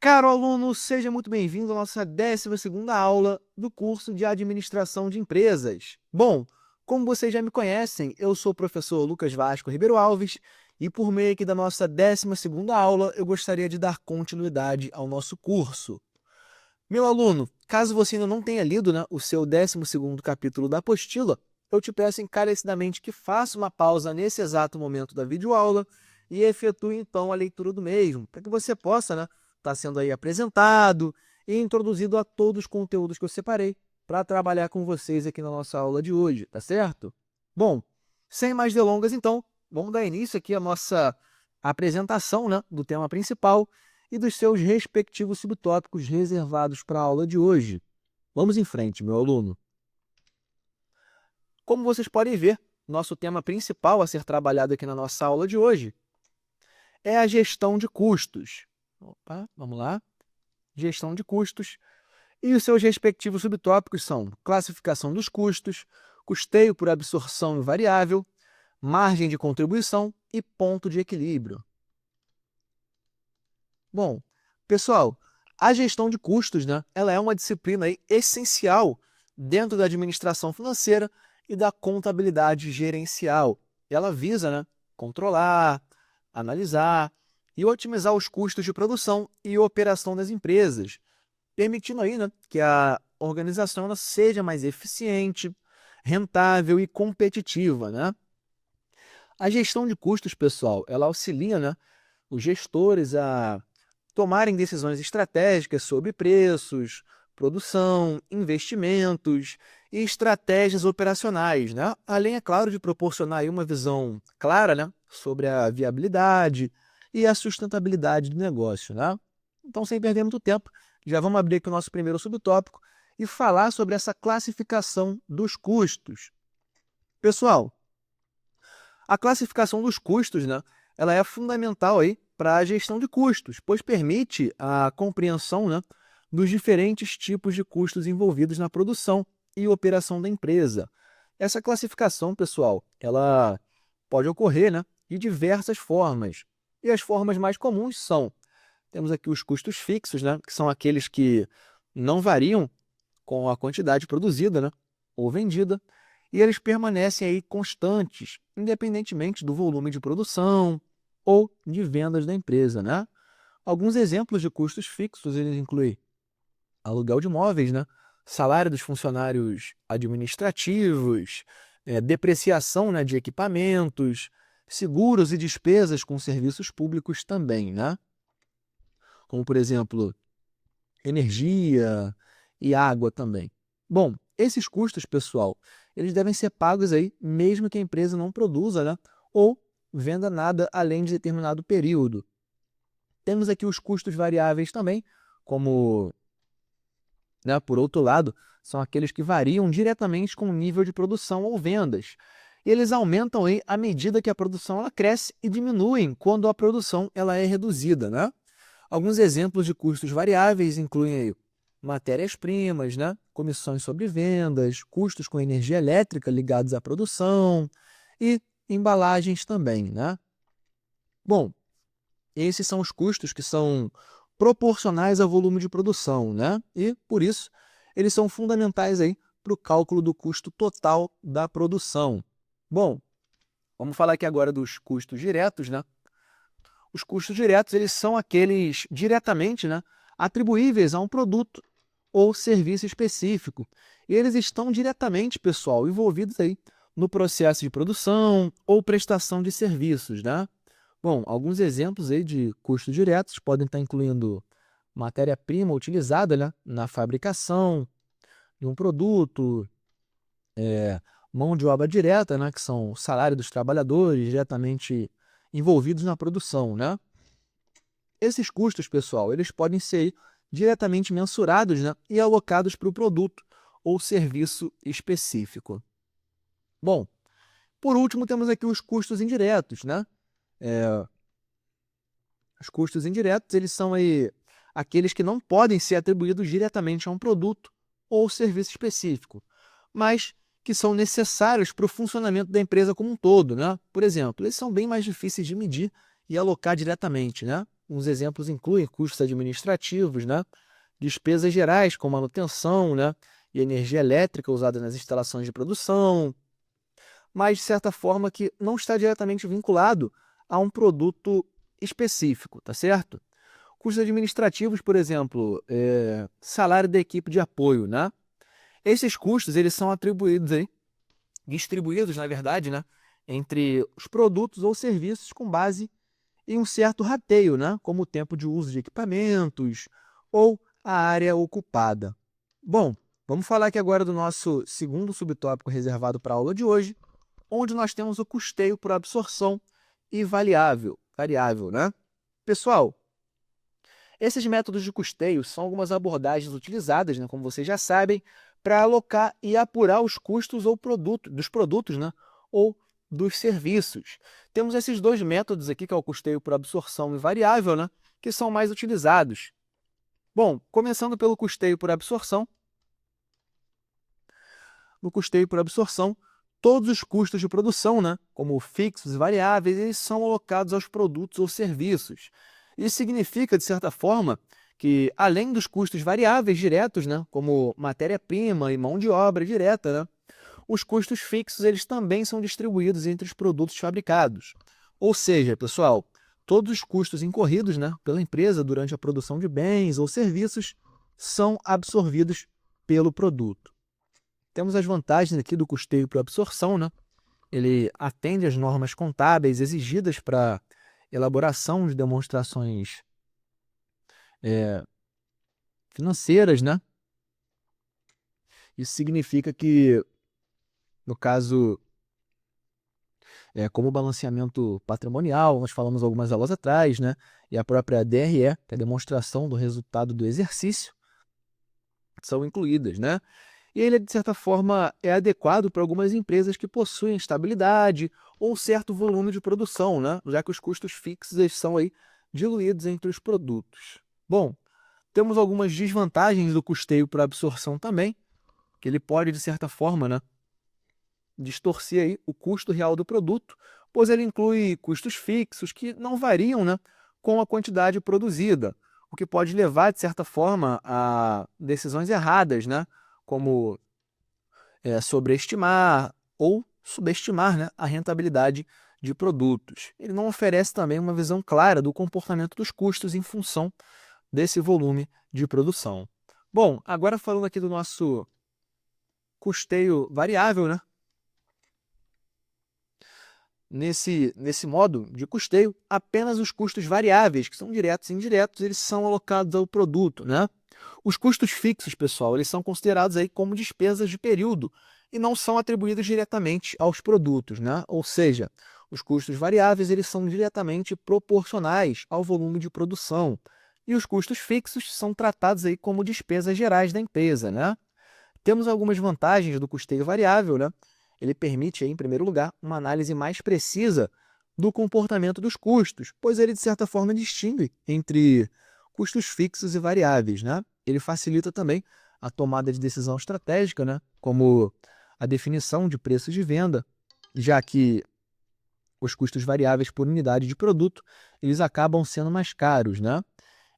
Caro aluno, seja muito bem-vindo à nossa 12ª aula do curso de Administração de Empresas. Bom, como vocês já me conhecem, eu sou o professor Lucas Vasco Ribeiro Alves e por meio aqui da nossa 12ª aula, eu gostaria de dar continuidade ao nosso curso. Meu aluno, caso você ainda não tenha lido, o seu 12º capítulo da apostila, eu te peço encarecidamente que faça uma pausa nesse exato momento da videoaula e efetue então a leitura do mesmo, para que você possa, estar sendo aí apresentado e introduzido a todos os conteúdos que eu separei para trabalhar com vocês aqui na nossa aula de hoje, tá certo? Bom, sem mais delongas então, vamos dar início aqui à nossa apresentação, do tema principal e dos seus respectivos subtópicos reservados para a aula de hoje. Vamos em frente, meu aluno. Como vocês podem ver, nosso tema principal a ser trabalhado aqui na nossa aula de hoje é a gestão de custos. Opa, vamos lá. Gestão de custos. E os seus respectivos subtópicos são classificação dos custos, custeio por absorção variável, margem de contribuição e ponto de equilíbrio. Bom, pessoal, a gestão de custos, ela é uma disciplina aí essencial dentro da administração financeira e da contabilidade gerencial. Ela visa, controlar, analisar e otimizar os custos de produção e operação das empresas, permitindo aí, que a organização ela seja mais eficiente, rentável e competitiva, A gestão de custos, pessoal, ela auxilia, os gestores a tomarem decisões estratégicas sobre preços, produção, investimentos e estratégias operacionais, Além, é claro, de proporcionar aí uma visão clara, sobre a viabilidade e a sustentabilidade do negócio, Então, sem perder muito tempo, já vamos abrir aqui o nosso primeiro subtópico e falar sobre essa classificação dos custos. Pessoal, a classificação dos custos, ela é fundamental aí para a gestão de custos, pois permite a compreensão, dos diferentes tipos de custos envolvidos na produção e operação da empresa. Essa classificação, pessoal, ela pode ocorrer, de diversas formas. E as formas mais comuns são, temos aqui os custos fixos, que são aqueles que não variam com a quantidade produzida, ou vendida, e eles permanecem aí constantes, independentemente do volume de produção ou de vendas da empresa, Alguns exemplos de custos fixos eles incluem aluguel de imóveis, salário dos funcionários administrativos, depreciação, de equipamentos, seguros e despesas com serviços públicos também, Como, por exemplo, energia e água também. Bom, esses custos, pessoal, eles devem ser pagos aí mesmo que a empresa não produza, ou venda nada além de determinado período. Temos aqui os custos variáveis também, como, por outro lado, são aqueles que variam diretamente com o nível de produção ou vendas. E eles aumentam aí à medida que a produção ela cresce e diminuem quando a produção ela é reduzida, Alguns exemplos de custos variáveis incluem aí matérias-primas, comissões sobre vendas, custos com energia elétrica ligados à produção e embalagens também, Bom, esses são os custos que são proporcionais ao volume de produção, E, por isso, eles são fundamentais aí para o cálculo do custo total da produção. Bom, vamos falar aqui agora dos custos diretos, Os custos diretos, eles são aqueles diretamente, atribuíveis a um produto ou serviço específico. E eles estão diretamente, pessoal, envolvidos aí no processo de produção ou prestação de serviços, Bom, alguns exemplos aí de custos diretos podem estar incluindo matéria-prima utilizada, na fabricação de um produto, mão de obra direta, que são o salário dos trabalhadores diretamente envolvidos na produção, Esses custos, pessoal, eles podem ser diretamente mensurados, e alocados para o produto ou serviço específico. Bom, por último, temos aqui os custos indiretos, Os custos indiretos, eles são aí aqueles que não podem ser atribuídos diretamente a um produto ou serviço específico, mas que são necessários para o funcionamento da empresa como um todo, Por exemplo, eles são bem mais difíceis de medir e alocar diretamente, Uns exemplos incluem custos administrativos, né? Despesas gerais, como manutenção, né? E energia elétrica usada nas instalações de produção, mas de certa forma que não está diretamente vinculado a um produto específico, tá certo? Custos administrativos, por exemplo, salário da equipe de apoio, né? Esses custos, eles são atribuídos aí, distribuídos, na verdade, né, entre os produtos ou serviços com base em um certo rateio, né, como o tempo de uso de equipamentos ou a área ocupada. Bom, vamos falar aqui agora do nosso segundo subtópico reservado para a aula de hoje, onde nós temos o custeio por absorção e variável, né? Pessoal, esses métodos de custeio são algumas abordagens utilizadas, né, como vocês já sabem, para alocar e apurar os custos dos produtos, né, ou dos serviços. Temos esses dois métodos aqui, que é o custeio por absorção e variável, né, que são mais utilizados. Bom, começando pelo custeio por absorção. No custeio por absorção, todos os custos de produção, né, como fixos e variáveis, eles são alocados aos produtos ou serviços. Isso significa, de certa forma, que além dos custos variáveis diretos, né, como matéria-prima e mão de obra direta, né, os custos fixos eles também são distribuídos entre os produtos fabricados. Ou seja, pessoal, todos os custos incorridos, né, pela empresa durante a produção de bens ou serviços são absorvidos pelo produto. Temos as vantagens aqui do custeio por absorção, né? Ele atende às normas contábeis exigidas para elaboração de demonstrações financeiras, né? Isso significa que, no caso, como o balanceamento patrimonial, nós falamos algumas aulas atrás, né? E a própria DRE, que é a demonstração do resultado do exercício, são incluídas, né? E ele, de certa forma, é adequado para algumas empresas que possuem estabilidade ou um certo volume de produção, né? Já que os custos fixos eles são aí diluídos entre os produtos. Bom, temos algumas desvantagens do custeio por absorção também, que ele pode, de certa forma, né, distorcer aí o custo real do produto, pois ele inclui custos fixos que não variam, né, com a quantidade produzida, o que pode levar, de certa forma, a decisões erradas, né, como sobreestimar ou subestimar, né, a rentabilidade de produtos. Ele não oferece também uma visão clara do comportamento dos custos em função desse volume de produção. Bom, agora falando aqui do nosso custeio variável, né? Nesse modo de custeio, apenas os custos variáveis, que são diretos e indiretos, eles são alocados ao produto, né? Os custos fixos, pessoal, eles são considerados aí como despesas de período e não são atribuídos diretamente aos produtos, né? Ou seja, os custos variáveis eles são diretamente proporcionais ao volume de produção e os custos fixos são tratados aí como despesas gerais da empresa, né? Temos algumas vantagens do custeio variável, né? Ele permite, aí, em primeiro lugar, uma análise mais precisa do comportamento dos custos, pois ele, de certa forma, distingue entre custos fixos e variáveis, né? Ele facilita também a tomada de decisão estratégica, né? Como a definição de preços de venda, já que os custos variáveis por unidade de produto, eles acabam sendo mais caros, né?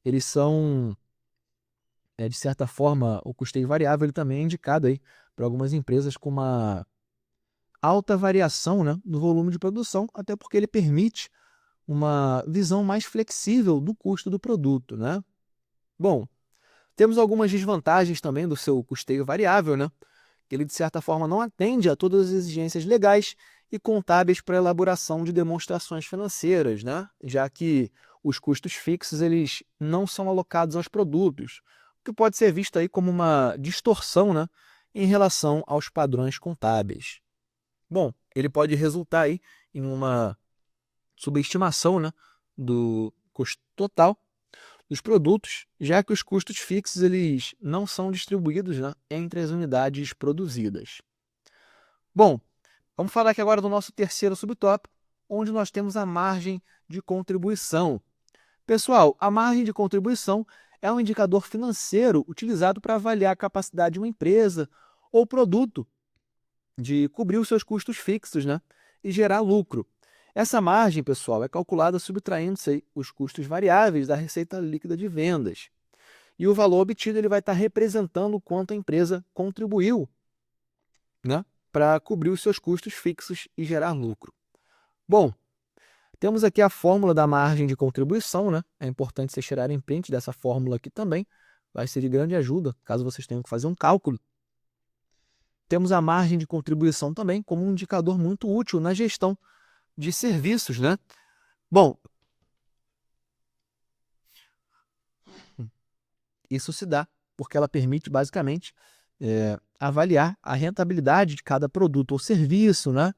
Eles são, de certa forma, o custeio variável ele também é indicado aí para algumas empresas com uma alta variação, né, no volume de produção, até porque ele permite uma visão mais flexível do custo do produto, né? Bom, temos algumas desvantagens também do seu custeio variável, né? Que ele, de certa forma, não atende a todas as exigências legais e contábeis para a elaboração de demonstrações financeiras, né? Já que os custos fixos eles não são alocados aos produtos, o que pode ser visto aí como uma distorção, né, em relação aos padrões contábeis. Bom, ele pode resultar aí em uma subestimação, né, do custo total dos produtos, já que os custos fixos eles não são distribuídos, né, entre as unidades produzidas. Bom, vamos falar aqui agora do nosso terceiro subtópico, onde nós temos a margem de contribuição. Pessoal, a margem de contribuição é um indicador financeiro utilizado para avaliar a capacidade de uma empresa ou produto de cobrir os seus custos fixos, né, e gerar lucro. Essa margem, pessoal, é calculada subtraindo-se aí os custos variáveis da receita líquida de vendas. E o valor obtido ele vai estar representando o quanto a empresa contribuiu, né, para cobrir os seus custos fixos e gerar lucro. Bom, temos aqui a fórmula da margem de contribuição, né? É importante vocês tirarem print dessa fórmula aqui também. Vai ser de grande ajuda, caso vocês tenham que fazer um cálculo. Temos a margem de contribuição também como um indicador muito útil na gestão de serviços, né? Bom, isso se dá porque ela permite, basicamente, avaliar a rentabilidade de cada produto ou serviço, né?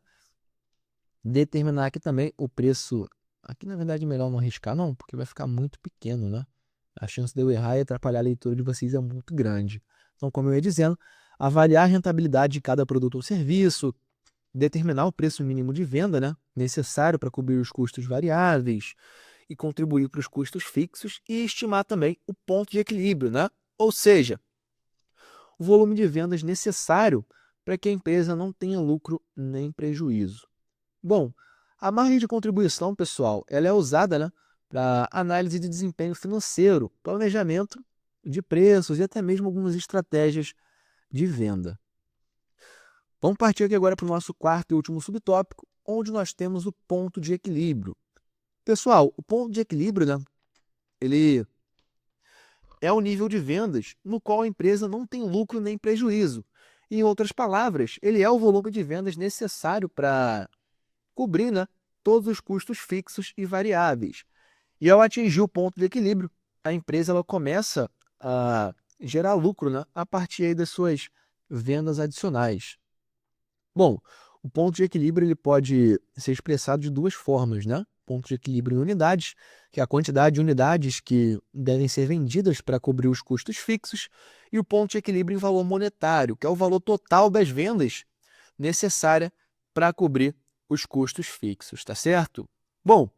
Determinar aqui também o preço. Aqui, na verdade, é melhor não arriscar, não, porque vai ficar muito pequeno, né? A chance de eu errar e atrapalhar a leitura de vocês é muito grande. Então, como eu ia dizendo, avaliar a rentabilidade de cada produto ou serviço, determinar o preço mínimo de venda, né, necessário para cobrir os custos variáveis e contribuir para os custos fixos e estimar também o ponto de equilíbrio, né? Ou seja, o volume de vendas necessário para que a empresa não tenha lucro nem prejuízo. Bom, a margem de contribuição, pessoal, ela é usada, né, para análise de desempenho financeiro, planejamento de preços e até mesmo algumas estratégias de venda. Vamos partir aqui agora para o nosso quarto e último subtópico, onde nós temos o ponto de equilíbrio. Pessoal, o ponto de equilíbrio, né, ele é o nível de vendas no qual a empresa não tem lucro nem prejuízo. Em outras palavras, ele é o volume de vendas necessário para cobrir, né, todos os custos fixos e variáveis. E ao atingir o ponto de equilíbrio, a empresa ela começa a gerar lucro, né, a partir aí das suas vendas adicionais. Bom, o ponto de equilíbrio ele pode ser expressado de duas formas, né? Ponto de equilíbrio em unidades, que é a quantidade de unidades que devem ser vendidas para cobrir os custos fixos, e o ponto de equilíbrio em valor monetário, que é o valor total das vendas necessária para cobrir os custos fixos, tá certo? Bom,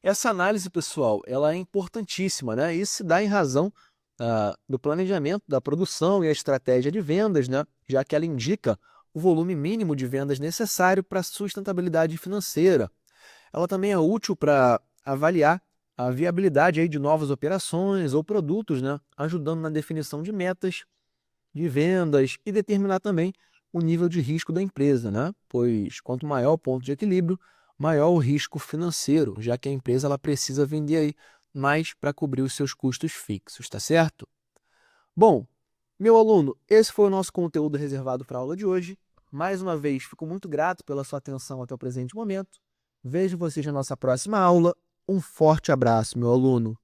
essa análise, pessoal, ela é importantíssima, né? Isso se dá em razão do planejamento da produção e a estratégia de vendas, né? Já que ela indica o volume mínimo de vendas necessário para a sustentabilidade financeira. Ela também é útil para avaliar a viabilidade aí de novas operações ou produtos, né? Ajudando na definição de metas de vendas e determinar também o nível de risco da empresa, né? Pois quanto maior o ponto de equilíbrio, maior o risco financeiro, já que a empresa ela precisa vender aí mais para cobrir os seus custos fixos, tá certo? Bom, meu aluno, esse foi o nosso conteúdo reservado para a aula de hoje. Mais uma vez, fico muito grato pela sua atenção até o presente momento. Vejo vocês na nossa próxima aula. Um forte abraço, meu aluno.